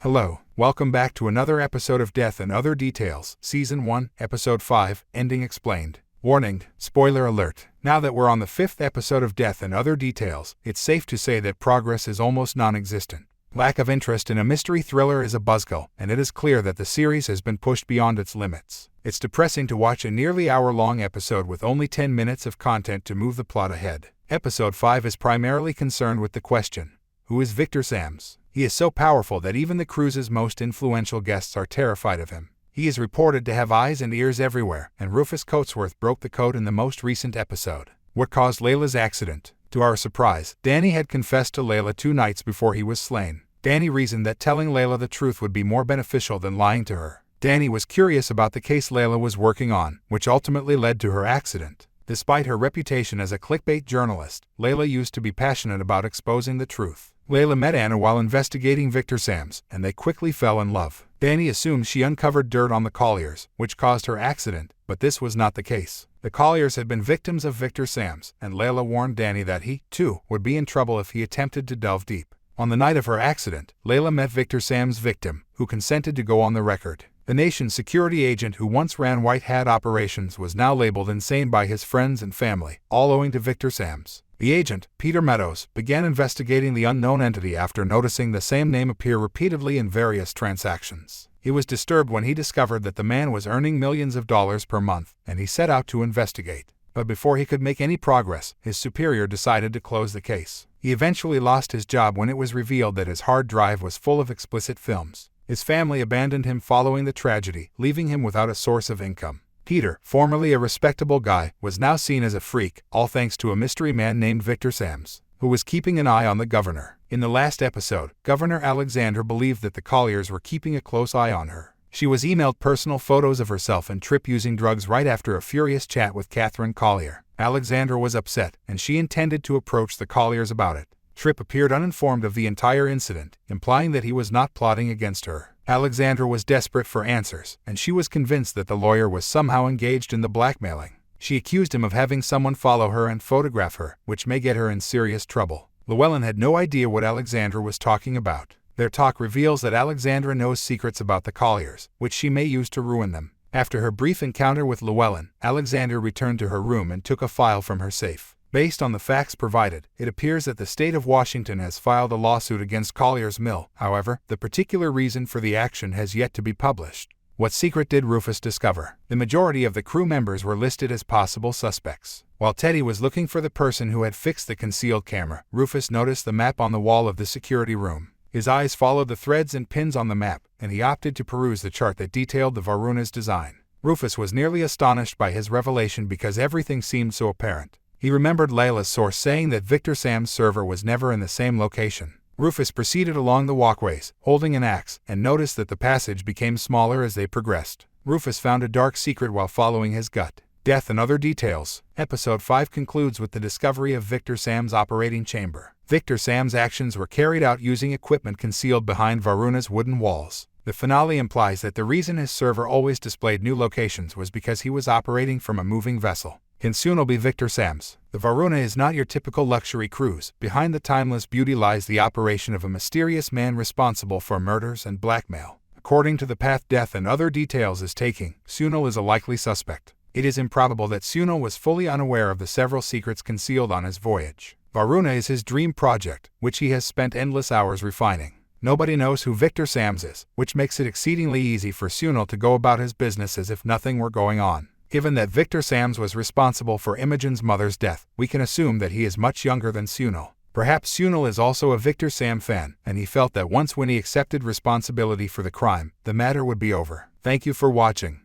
Hello, welcome back to another episode of Death and Other Details, Season 1, Episode 5, Ending Explained. Warning, spoiler alert. Now that we're on the 5th episode of Death and Other Details, it's safe to say that progress is almost non-existent. Lack of interest in a mystery thriller is a buzzkill, and it is clear that the series has been pushed beyond its limits. It's depressing to watch a nearly hour-long episode with only 10 minutes of content to move the plot ahead. Episode 5 is primarily concerned with the question, who is Victor Sams? He is so powerful that even the cruise's most influential guests are terrified of him. He is reported to have eyes and ears everywhere, and Rufus Coatsworth broke the code in the most recent episode. What caused Layla's accident? To our surprise, Danny had confessed to Layla 2 nights before he was slain. Danny reasoned that telling Layla the truth would be more beneficial than lying to her. Danny was curious about the case Layla was working on, which ultimately led to her accident. Despite her reputation as a clickbait journalist, Layla used to be passionate about exposing the truth. Layla met Anna while investigating Victor Sams, and they quickly fell in love. Danny assumed she uncovered dirt on the Colliers, which caused her accident, but this was not the case. The Colliers had been victims of Victor Sams, and Layla warned Danny that he, too, would be in trouble if he attempted to delve deep. On the night of her accident, Layla met Victor Sams' victim, who consented to go on the record. The nation's security agent who once ran white hat operations was now labeled insane by his friends and family, all owing to Victor Sams. The agent, Peter Meadows, began investigating the unknown entity after noticing the same name appear repeatedly in various transactions. He was disturbed when he discovered that the man was earning millions of dollars per month, and he set out to investigate. But before he could make any progress, his superior decided to close the case. He eventually lost his job when it was revealed that his hard drive was full of explicit films. His family abandoned him following the tragedy, leaving him without a source of income. Peter, formerly a respectable guy, was now seen as a freak, all thanks to a mystery man named Victor Sams, who was keeping an eye on the governor. In the last episode, Governor Alexander believed that the Colliers were keeping a close eye on her. She was emailed personal photos of herself and Tripp using drugs right after a furious chat with Catherine Collier. Alexandra was upset, and she intended to approach the Colliers about it. Tripp appeared uninformed of the entire incident, implying that he was not plotting against her. Alexandra was desperate for answers, and she was convinced that the lawyer was somehow engaged in the blackmailing. She accused him of having someone follow her and photograph her, which may get her in serious trouble. Llewellyn had no idea what Alexandra was talking about. Their talk reveals that Alexandra knows secrets about the Colliers, which she may use to ruin them. After her brief encounter with Llewellyn, Alexandra returned to her room and took a file from her safe. Based on the facts provided, it appears that the state of Washington has filed a lawsuit against Collier's Mill. However, the particular reason for the action has yet to be published. What secret did Rufus discover? The majority of the crew members were listed as possible suspects. While Teddy was looking for the person who had fixed the concealed camera, Rufus noticed the map on the wall of the security room. His eyes followed the threads and pins on the map, and he opted to peruse the chart that detailed the Varuna's design. Rufus was nearly astonished by his revelation because everything seemed so apparent. He remembered Layla's source saying that Victor Sams' server was never in the same location. Rufus proceeded along the walkways, holding an axe, and noticed that the passage became smaller as they progressed. Rufus found a dark secret while following his gut. Death and Other Details. Episode 5 concludes with the discovery of Victor Sams' operating chamber. Victor Sams' actions were carried out using equipment concealed behind Varuna's wooden walls. The finale implies that the reason his server always displayed new locations was because he was operating from a moving vessel. Can Sunil be Victor Sams? The Varuna is not your typical luxury cruise. Behind the timeless beauty lies the operation of a mysterious man responsible for murders and blackmail. According to the path Death and Other Details is taking, Sunil is a likely suspect. It is improbable that Sunil was fully unaware of the several secrets concealed on his voyage. Varuna is his dream project, which he has spent endless hours refining. Nobody knows who Victor Sams is, which makes it exceedingly easy for Sunil to go about his business as if nothing were going on. Given that Victor Sams was responsible for Imogen's mother's death, we can assume that he is much younger than Sunil. Perhaps Sunil is also a Victor Sam fan, and he felt that once when he accepted responsibility for the crime, the matter would be over. Thank you for watching.